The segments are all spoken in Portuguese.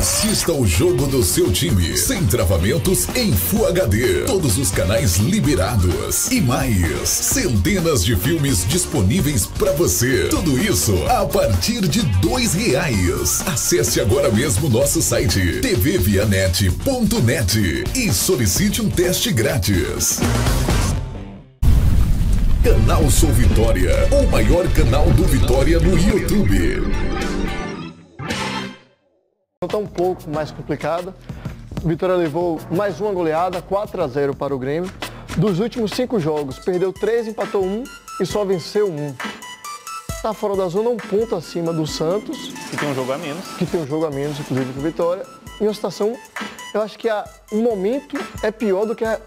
Assista o jogo do seu time, sem travamentos, em Full HD. Todos os canais liberados. E mais, centenas de filmes disponíveis para você. Tudo isso a partir de R$2. Acesse agora mesmo nosso site tvvianet.net e solicite um teste grátis. Canal Sou Vitória, o maior canal do Vitória no YouTube. Está um pouco mais complicada. O Vitória levou mais uma goleada, 4-0 para o Grêmio. Dos últimos 5 jogos, perdeu 3, empatou 1 e só venceu 1. Está fora da zona, um ponto acima do Santos. Que tem um jogo a menos. Que tem um jogo a menos, inclusive, com o Vitória. Em uma situação, eu acho que o momento é pior do que a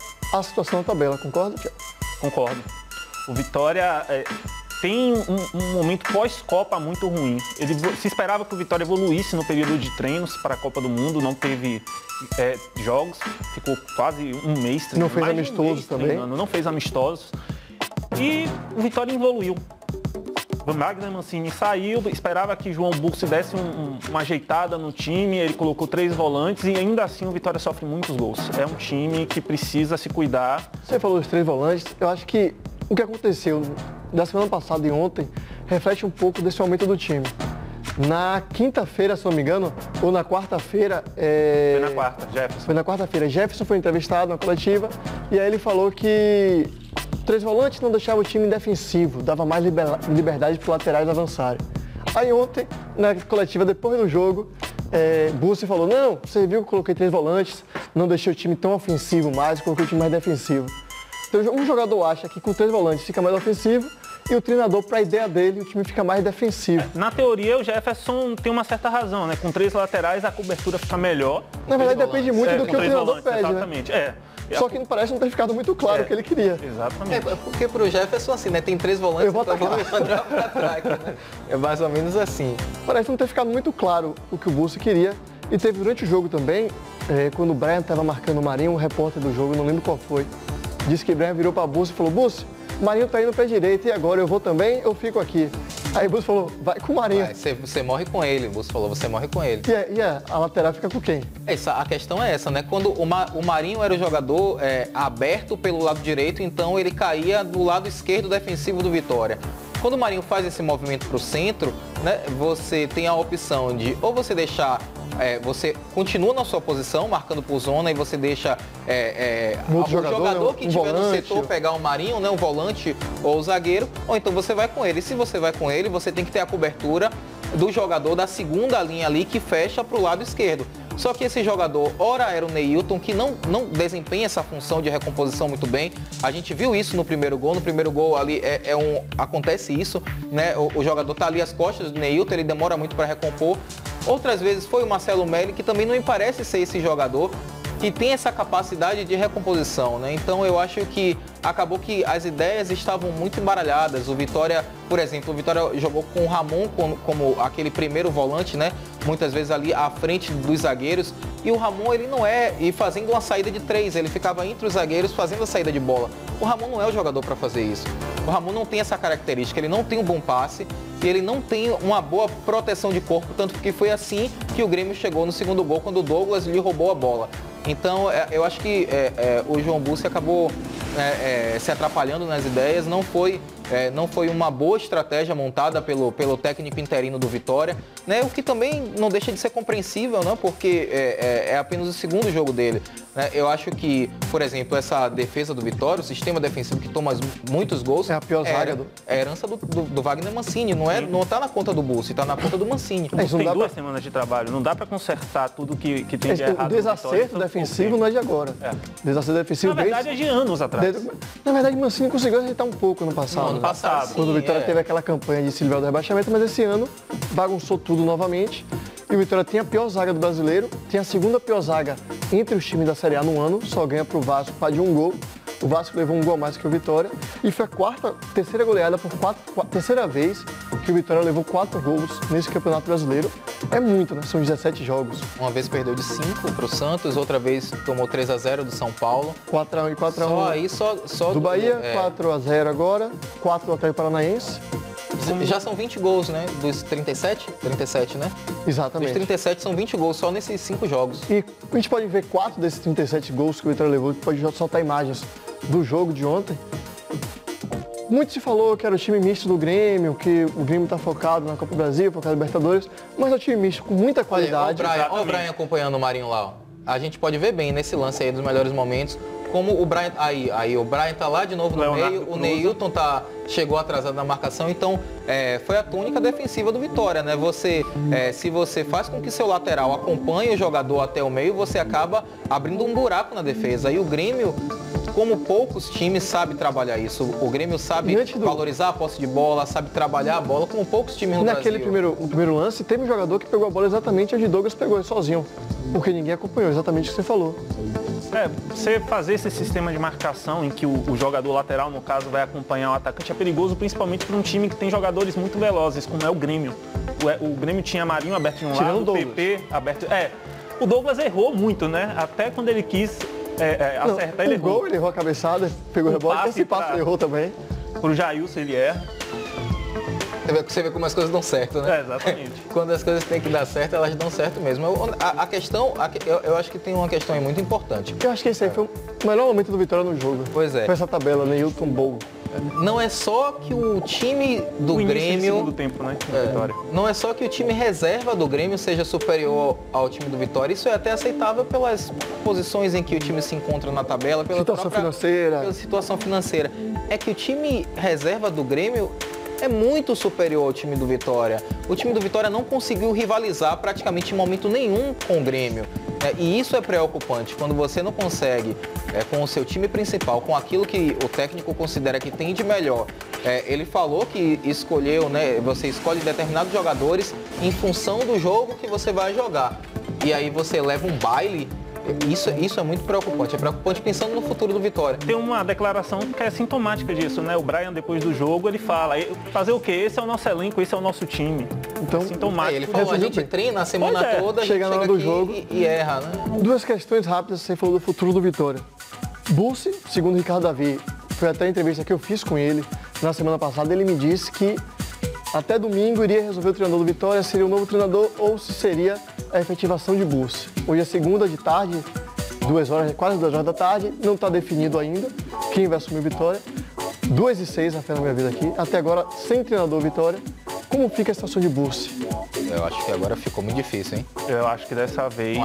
situação na tabela, concorda, Thiago? Concordo. O Vitória tem um momento pós-Copa muito ruim. Se esperava que o Vitória evoluísse no período de treinos para a Copa do Mundo, não teve jogos, ficou quase um mês treinando. Não fez amistosos também? Não fez amistosos. E o Vitória evoluiu. O Wagner Mancini saiu, esperava que João Busso desse uma ajeitada no time, ele colocou 3 volantes e ainda assim o Vitória sofre muitos gols. É um time que precisa se cuidar. Você falou dos 3 volantes, eu acho que o que aconteceu da semana passada e ontem reflete um pouco desse aumento do time. Na quinta-feira, se não me engano, ou na quarta-feira... Foi na quarta, Jefferson. Foi na quarta-feira. Jefferson foi entrevistado na coletiva e aí ele falou que 3 volantes não deixavam o time defensivo, dava mais liberdade para os laterais avançarem. Aí ontem, na coletiva, depois do jogo, Bussi falou, não, você viu que eu coloquei 3 volantes, não deixei o time tão ofensivo mais, coloquei o time mais defensivo. Então, um jogador acha que com 3 volantes fica mais ofensivo e o treinador, para a ideia dele, o time fica mais defensivo. Na teoria, o Jefferson tem uma certa razão, né? Com 3 laterais, a cobertura fica melhor. Na verdade, depende muito do que o treinador pede, exatamente, né? Só que parece não ter ficado muito claro o que ele queria. Exatamente. Porque pro Jefferson, assim, né? Tem 3 volantes, para mandar pra ataque, né? É mais ou menos assim. Parece não ter ficado muito claro o que o Bussi queria. E teve durante o jogo também, quando o Brian estava marcando o Marinho, um repórter do jogo, não lembro qual foi, disse que o Brian virou para Bussi e falou, Bussi, o Marinho tá indo pé direito e agora eu vou também ou fico aqui? Aí o Bussi falou, vai com o Marinho. Você morre com ele, o Bussi falou, você morre com ele. E a lateral fica com quem? A questão é essa, né? Quando o Marinho era o jogador aberto pelo lado direito, então ele caía do lado esquerdo defensivo do Vitória. Quando o Marinho faz esse movimento para o centro, né, você tem a opção de ou você deixar, você continua na sua posição, marcando por zona, e você deixa o jogador que estiver no setor pegar o Marinho, né, o volante ou o zagueiro, ou então você vai com ele. E se você vai com ele, você tem que ter a cobertura do jogador da segunda linha ali que fecha para o lado esquerdo. Só que esse jogador, ora era o Neilton, que não desempenha essa função de recomposição muito bem. A gente viu isso no primeiro gol. No primeiro gol ali acontece isso, né? O jogador tá ali às costas do Neilton, ele demora muito para recompor. Outras vezes foi o Marcelo Melli, que também não me parece ser esse jogador que tem essa capacidade de recomposição, né? Então eu acho que acabou que as ideias estavam muito embaralhadas. O Vitória, por exemplo, o Vitória jogou com o Ramon como aquele primeiro volante, né? Muitas vezes ali à frente dos zagueiros. E o Ramon, ele não e fazendo uma saída de 3, ele ficava entre os zagueiros fazendo a saída de bola. O Ramon não é o jogador para fazer isso. O Ramon não tem essa característica, ele não tem um bom passe e ele não tem uma boa proteção de corpo, tanto que foi assim que o Grêmio chegou no segundo gol, quando o Douglas lhe roubou a bola. Então, eu acho que o João Bussi acabou se atrapalhando nas ideias, não foi uma boa estratégia montada pelo técnico interino do Vitória, né? O que também não deixa de ser compreensível, né? Porque é apenas o segundo jogo dele, né? Eu acho que, por exemplo, essa defesa do Vitória, o sistema defensivo que toma muitos gols, é a pior zaga é herança do Wagner Mancini, não tá na conta do Bussi, tá na conta do Mancini. Tem 2 semanas de trabalho, não dá para consertar tudo que tem de errado. O desacerto defensivo não é de agora. Desacerto defensivo na verdade é de anos atrás. Na verdade, o Mancini conseguiu acertar um pouco no passado. No passado, quando o Vitória teve aquela campanha de se livrar do rebaixamento, mas esse ano bagunçou tudo novamente. E o Vitória tem a pior zaga do brasileiro, tem a segunda pior zaga entre os times da Série A no ano, só ganha pro Vasco de 1 gol. O Vasco levou 1 gol a mais que o Vitória e foi a terceira goleada terceira vez que o Vitória levou 4 gols nesse Campeonato Brasileiro. É muito, né? São 17 jogos. Uma vez perdeu de 5 pro Santos, outra vez tomou 3-0 do São Paulo. 4-1 e 4-1. Só do Bahia, 4-0 agora, 4 do Atlético Paranaense. Já são 20 gols, né? Dos 37? 37, né? Exatamente. Dos 37 são 20 gols só nesses 5 jogos. E a gente pode ver 4 desses 37 gols que o Vitória levou, pode soltar imagens do jogo de ontem. Muito se falou que era o time misto do Grêmio, que o Grêmio está focado na Copa do Brasil, focado na Libertadores, mas é um time misto com muita qualidade. Olha o Brian acompanhando o Marinho lá, ó. A gente pode ver bem nesse lance aí dos melhores momentos, como o Brian... Aí o Brian tá lá de novo no Leonardo meio, Cruz. o Neilton chegou atrasado na marcação, então foi a túnica defensiva do Vitória, né? Se você faz com que seu lateral acompanhe o jogador até o meio, você acaba abrindo um buraco na defesa. E o Grêmio, como poucos times, sabe trabalhar isso. O Grêmio sabe valorizar a posse de bola, sabe trabalhar a bola, como poucos times no Naquele Brasil. primeiro lance, teve um jogador que pegou a bola exatamente onde Douglas pegou, sozinho, porque ninguém acompanhou, exatamente o que você falou. Você fazer esse sistema de marcação em que o jogador lateral, no caso, vai acompanhar o atacante é perigoso, principalmente para um time que tem jogadores muito velozes, como é o Grêmio. O Grêmio tinha Marinho aberto de um lado, o PP aberto... o Douglas errou muito, né? Até quando ele quis acertar, ele errou. Gol, ele errou a cabeçada, pegou o rebote, esse passe ele errou também. Pro Jailson ele erra. Você vê como as coisas dão certo, né? Exatamente. Quando as coisas têm que dar certo, elas dão certo mesmo. Eu acho que tem uma questão aí muito importante. Eu acho que esse aí foi o melhor momento do Vitória no jogo. Pois é. Foi essa tabela, Neilton Bol. Não é só que o time do O início Grêmio... do segundo tempo, né? Vitória. Não é só que o time reserva do Grêmio seja superior ao time do Vitória. Isso é até aceitável pelas posições em que o time se encontra na tabela, pela Pela situação financeira. É que o time reserva do Grêmio é muito superior ao time do Vitória. O time do Vitória não conseguiu rivalizar praticamente em momento nenhum com o Grêmio. E isso é preocupante, quando você não consegue, com o seu time principal, com aquilo que o técnico considera que tem de melhor. Ele falou que escolheu, né, você escolhe determinados jogadores em função do jogo que você vai jogar. E aí você leva um baile. Isso é muito preocupante. É preocupante pensando no futuro do Vitória. Tem uma declaração que é sintomática disso, né? O Brian, depois do jogo, ele fala, fazer o quê? Esse é o nosso elenco, esse é o nosso time. Então, sintomático. Ele falou, a gente treina a semana toda, chega na hora do jogo e erra, né? Duas questões rápidas, você falou do futuro do Vitória. Bussi, segundo o Ricardo Davi, foi até a entrevista que eu fiz com ele na semana passada, ele me disse que até domingo iria resolver o treinador do Vitória, seria o novo treinador ou se seria a efetivação de Bussi. Hoje é segunda de tarde, quase 2 horas da tarde, não está definido ainda quem vai assumir o Vitória. 2h06 na fé na minha vida aqui, até agora sem treinador Vitória. Como fica a situação de Bussi? Eu acho que agora ficou muito difícil, hein? Eu acho que dessa vez...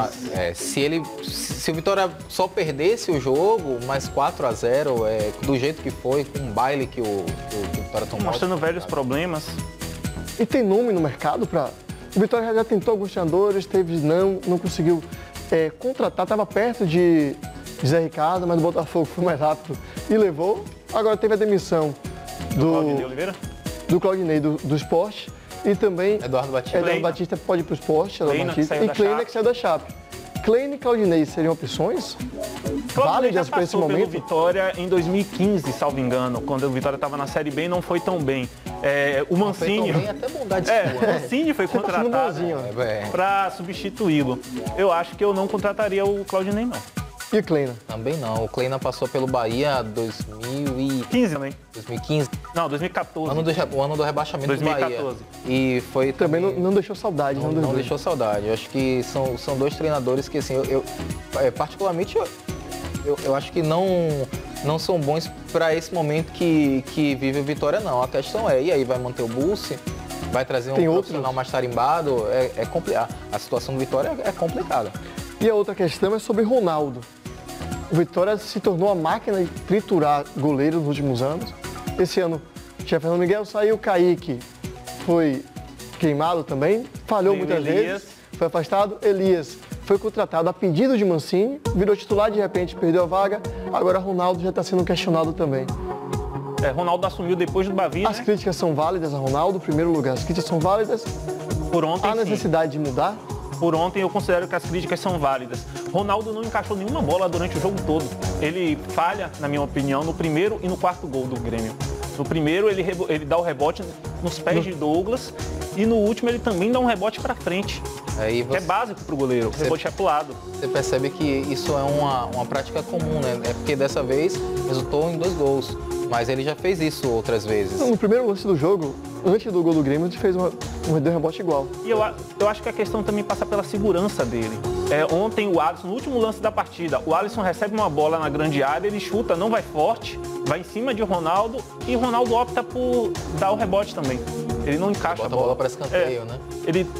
Se o Vitória só perdesse o jogo, mais 4-0, do jeito que foi, com um baile que o Vitória tomou... Mostrando velhos problemas. E tem nome no mercado para... O Vitória já tentou alguns treinadores, não conseguiu contratar, estava perto de Zé Ricardo, mas o Botafogo foi mais rápido e levou. Agora teve a demissão do Claudinei do Sport e também Eduardo Batista pode ir para o Sport, e Kleina que saiu da Chape. Kleina e Claudinei seriam opções válidas para esse momento? Pelo Vitória em 2015, salvo engano, quando o Vitória estava na Série B, não foi tão bem. O Mancini... até bondade o Mancini foi contratado para substituí-lo. Eu acho que eu não contrataria o Claudinei, não. E o Kleina? Também não. O Kleina passou pelo Bahia em 2015, né? 2015. Não, 2014. O ano do rebaixamento 2014. do Bahia. E foi também não deixou saudade. Não deixou saudade. Eu acho que são dois treinadores que, assim, particularmente, eu acho que não são bons para esse momento que vive o Vitória, não. A questão e aí vai manter o Bussi? Vai trazer um profissional mais tarimbado? É complicado. A situação do Vitória é complicada. E a outra questão é sobre Ronaldo. O Vitória se tornou a máquina de triturar goleiros nos últimos anos. Esse ano, o chefe Fernando Miguel saiu, Kaique foi queimado também, falhou muitas vezes, foi afastado. Elias foi contratado a pedido de Mancini, virou titular, de repente perdeu a vaga. Agora Ronaldo já está sendo questionado também. Ronaldo assumiu depois do Bavi, As críticas são válidas a Ronaldo, em primeiro lugar. As críticas são válidas. Por ontem, há necessidade de mudar? Por ontem eu considero que as críticas são válidas. Ronaldo não encaixou nenhuma bola durante o jogo todo. Ele falha, na minha opinião, no primeiro e no quarto gol do Grêmio. No primeiro ele dá o rebote nos pés de Douglas e no último ele também dá um rebote para frente. Que é básico para o goleiro, o rebote é pro lado. Você percebe que isso é uma prática comum, né? É porque dessa vez resultou em 2 gols. Mas ele já fez isso outras vezes. No primeiro lance do jogo, antes do gol do Grêmio, ele fez um rebote igual. E eu acho que a questão também passa pela segurança dele. Ontem o Alisson, no último lance da partida, o Alisson recebe uma bola na grande área, ele chuta, não vai forte, vai em cima de Ronaldo e o Ronaldo opta por dar o rebote também. Ele não encaixa a bola para escanteio, né?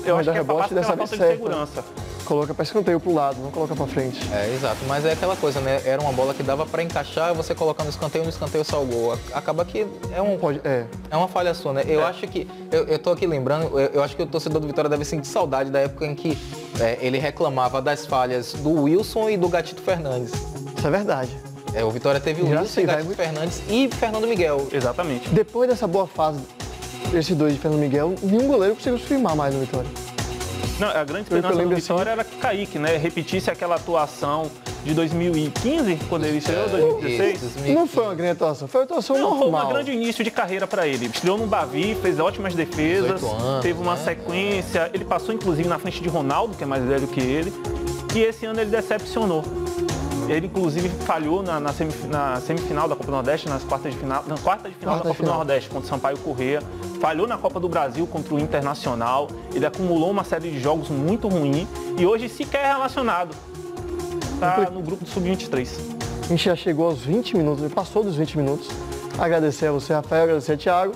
Eu acho que é passa pela falta de segurança. Coloca para escanteio pro lado, não coloca para frente. Exato, mas é aquela coisa, né? Era uma bola que dava para encaixar, você colocar no escanteio sai o gol. Acaba que é uma falha sua, né? Eu acho que, eu tô aqui lembrando, eu acho que o torcedor do Vitória deve sentir saudade da época em que ele reclamava das falhas do Wilson e do Gatito Fernandes. Isso é verdade. O Vitória teve o Wilson, Gatito Fernandes e Fernando Miguel. Exatamente. Depois dessa boa fase, esses dois de Fernando Miguel, nenhum goleiro conseguiu se firmar mais no Vitória. Não, a grande esperança do Vitória era que Kaique, né, repetisse aquela atuação de 2015, quando ele estreou, 2016. Não foi uma grande atuação, foi uma atuação normal. Foi um grande início de carreira para ele. Estreou no Bavi, fez ótimas defesas, teve uma sequência. Ele passou, inclusive, na frente de Ronaldo, que é mais velho que ele. E esse ano ele decepcionou. Ele, inclusive, falhou na semifinal da Copa do Nordeste, na quarta de final da Copa do Nordeste, contra o Sampaio Corrêa. Falhou na Copa do Brasil contra o Internacional. Ele acumulou uma série de jogos muito ruim e hoje sequer é relacionado. Está no grupo do Sub-23. A gente já chegou aos 20 minutos, passou dos 20 minutos. Agradecer a você, Rafael, agradecer a Thiago.